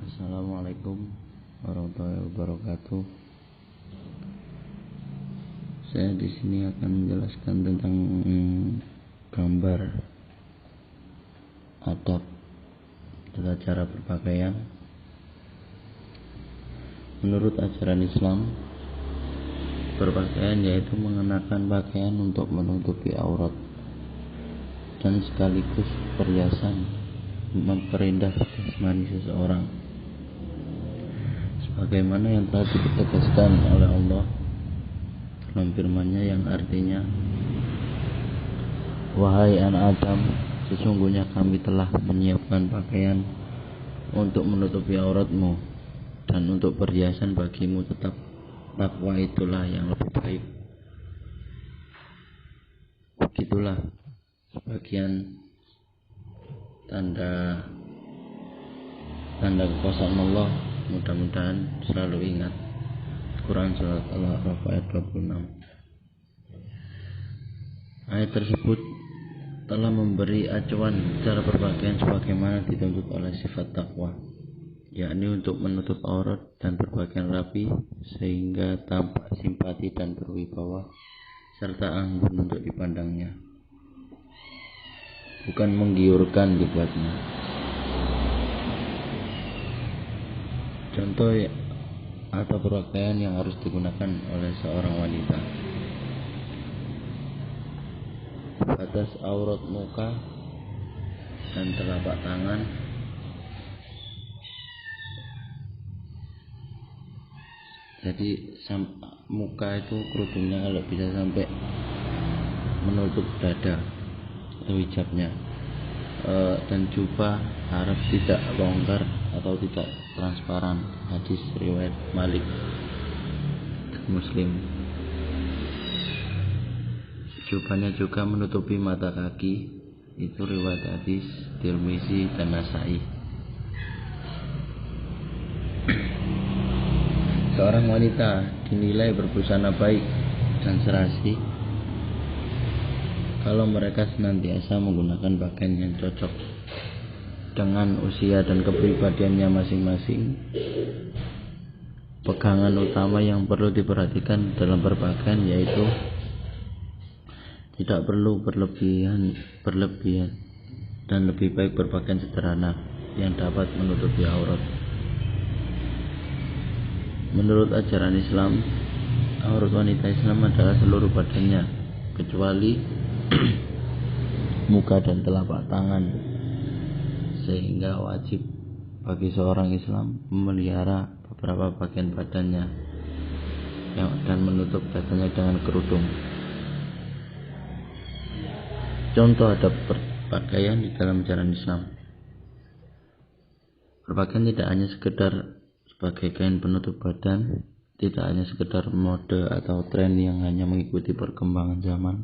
Assalamualaikum warahmatullahi wabarakatuh. Saya di sini akan menjelaskan tentang gambar adab tata cara berpakaian. Menurut ajaran Islam, berpakaian yaitu mengenakan pakaian untuk menutupi aurat dan sekaligus perhiasan memperindah jasmani seseorang, sebagaimana yang telah ditegaskan oleh Allah dalam firman-Nya yang artinya, "Wahai anak Adam, sesungguhnya kami telah menyiapkan pakaian untuk menutupi auratmu dan untuk perhiasan bagimu, tetap takwa itulah yang lebih baik." Begitulah sebagian tanda kekuasaan Allah. Mudah-mudahan selalu ingat. Quran surat Al-A'raf ayat 26. Ayat tersebut telah memberi acuan cara berpakaian sebagaimana dituntut oleh sifat takwa, yakni untuk menutup aurat dan berpakaian rapi sehingga tampak simpati dan berwibawa serta anggun untuk dipandangnya, bukan menggiurkan dibuatnya. Contoh atau berpakaian yang harus digunakan oleh seorang wanita: batas aurat muka dan telapak tangan, jadi muka itu kerudungnya kalau bisa sampai menutup dada atau hijabnya, dan jubah harus tidak longgar atau tidak transparan. Hadis riwayat Malik Muslim. Jubahnya juga menutupi mata kaki, itu riwayat hadis Tirmizi dan Nasai. Seorang wanita dinilai berbusana baik dan serasi kalau mereka senantiasa menggunakan pakaian yang cocok dengan usia dan kepribadiannya masing-masing. Pegangan utama yang perlu diperhatikan dalam berpakaian yaitu tidak perlu berlebihan dan lebih baik berpakaian sederhana yang dapat menutupi aurat. Menurut ajaran Islam, aurat wanita Islam adalah seluruh badannya kecuali muka dan telapak tangan, sehingga wajib bagi seorang Islam memelihara beberapa bagian badannya dan menutup dadanya dengan kerudung. Contoh adab berpakaian di dalam ajaran Islam: berpakaian tidak hanya sekedar sebagai kain penutup badan, tidak hanya sekedar mode atau tren yang hanya mengikuti perkembangan zaman.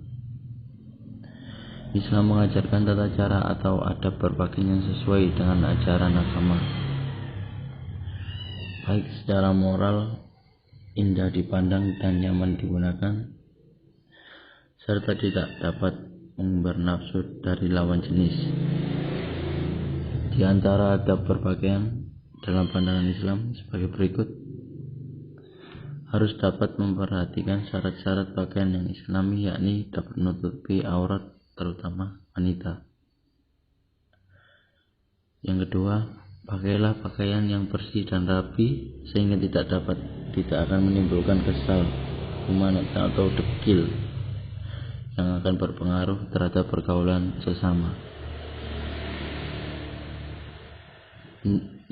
Islam mengajarkan tata cara atau adab berpakaian yang sesuai dengan ajaran agama, baik secara moral, indah dipandang dan nyaman digunakan, serta tidak dapat bernafsu dari lawan jenis. Di antara adab berpakaian dalam pandangan Islam sebagai berikut: harus dapat memperhatikan syarat-syarat pakaian yang Islami, yakni dapat menutupi aurat terutama wanita. Yang kedua, pakailah pakaian yang bersih dan rapi sehingga tidak akan menimbulkan kesal, kuman atau dekil yang akan berpengaruh terhadap pergaulan sesama.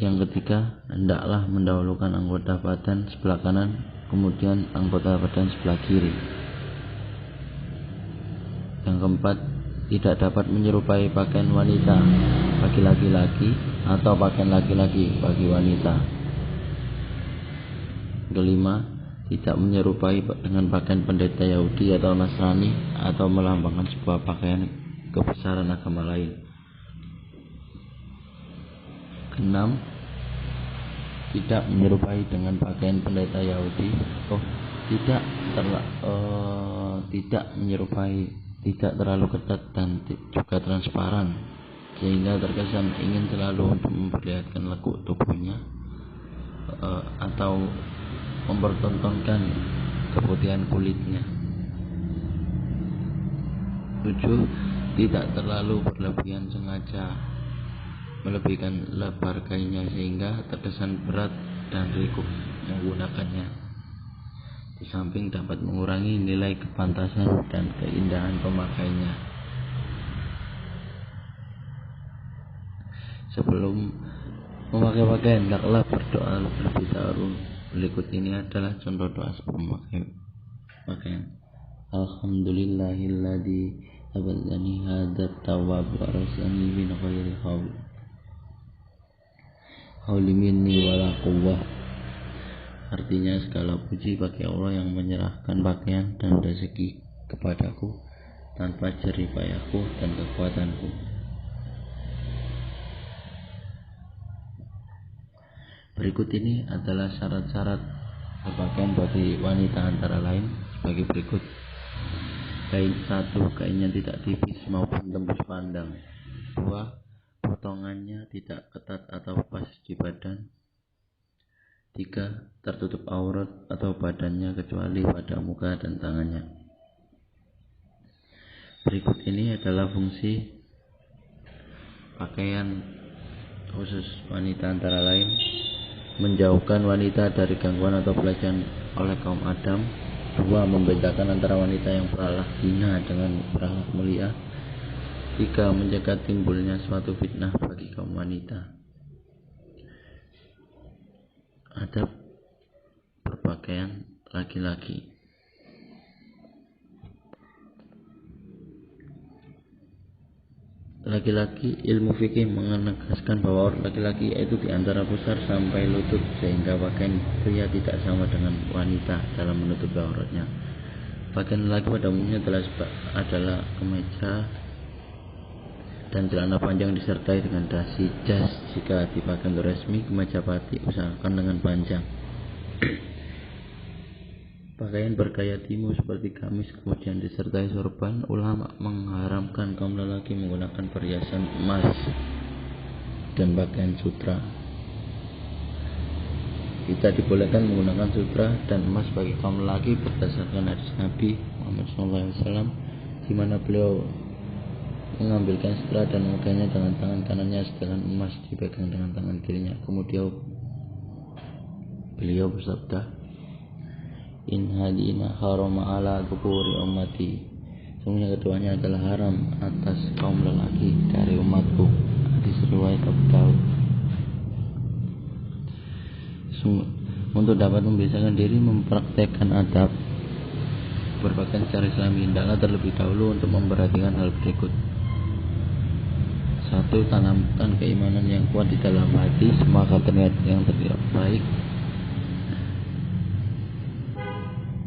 Yang ketiga, hendaklah mendahulukan anggota badan sebelah kanan, kemudian anggota badan sebelah kiri. Yang keempat, tidak dapat menyerupai pakaian wanita bagi laki-laki atau pakaian laki-laki bagi wanita. Kelima, tidak menyerupai dengan pakaian pendeta Yahudi atau Nasrani atau melambangkan sebuah pakaian kebesaran agama lain. Keenam, tidak menyerupai dengan pakaian pendeta Yahudi, tidak terlalu ketat dan juga transparan sehingga terkesan ingin selalu untuk memperlihatkan lekuk tubuhnya atau mempertontonkan keputihan kulitnya. 7. Tidak terlalu berlebihan sengaja melebihkan lebar kainnya sehingga terkesan berat dan rikuk menggunakannya. Di samping dapat mengurangi nilai kepantasan dan keindahan pemakainya. Sebelum memakai pakaian, hendaklah berdoa terlebih dahulu. Berikut ini adalah contoh doa sebelum memakai pakaian. Alhamdulillahilladzi abadani hadat tawab wa rasani min ghairi hauli minni wala quwwah. Artinya, segala puji bagi Allah yang menyerahkan pakaian dan rezeki kepadaku tanpa jerih payahku dan kekuatanku. Berikut ini adalah syarat-syarat berpakaian bagi wanita antara lain sebagai berikut. 1. Kainnya tidak tipis maupun tembus pandang. 2. Potongannya tidak ketat atau pas di badan. 3. Tertutup aurat atau badannya kecuali pada muka dan tangannya. Berikut ini adalah fungsi pakaian khusus wanita antara lain: menjauhkan wanita dari gangguan atau pelecehan oleh kaum Adam. 2. Membedakan antara wanita yang berakhlak hina dengan berakhlak mulia. 3. Mencegah timbulnya suatu fitnah bagi kaum wanita. Adab berpakaian laki-laki. Laki-laki, ilmu fikih menegaskan bahwa aurat laki-laki yaitu di antara pusar sampai lutut, sehingga pakaian pria tidak sama dengan wanita dalam menutupi auratnya. Pakaian laki pada umumnya adalah kemeja dan celana panjang disertai dengan dasi jas. Jika dipakai untuk resmi, kemeja pati usahakan dengan panjang. Pakaian bergaya timu seperti gamis kemudian disertai sorban. Ulama mengharamkan kaum lelaki menggunakan perhiasan emas dan pakaian sutra. Kita dibolehkan menggunakan sutra dan emas bagi kaum lelaki berdasarkan hadis Nabi Muhammad SAW, di mana beliau mengambilkan sutra dan memegangnya dengan tangan kanannya, sedangkan emas dipegang dengan tangan kirinya. Kemudian beliau bersabda, in hadina harama ala dzukuri ummati. Sungguhnya keduanya adalah haram atas kaum lelaki dari umatku. Hadis riwayat Abu Daud. Untuk dapat membiasakan diri mempraktekkan adab berpakaian secara Islami, hendaklah terlebih dahulu untuk memperhatikan hal berikut. 1. Tanamkan keimanan yang kuat di dalam hati, semangat niat yang baik.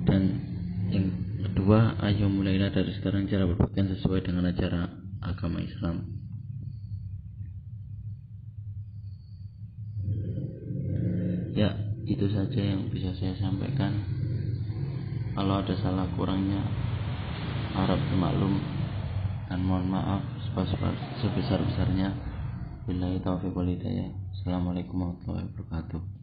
Dan yang kedua, ayo mulailah dari sekarang cara berpakaian sesuai dengan ajaran agama Islam. Ya, itu saja yang bisa saya sampaikan. Kalau ada salah kurangnya, harap dimaklum dan mohon maaf sebesar-besarnya. Billahi taufiq wal hidayah. Assalamualaikum warahmatullahi wabarakatuh.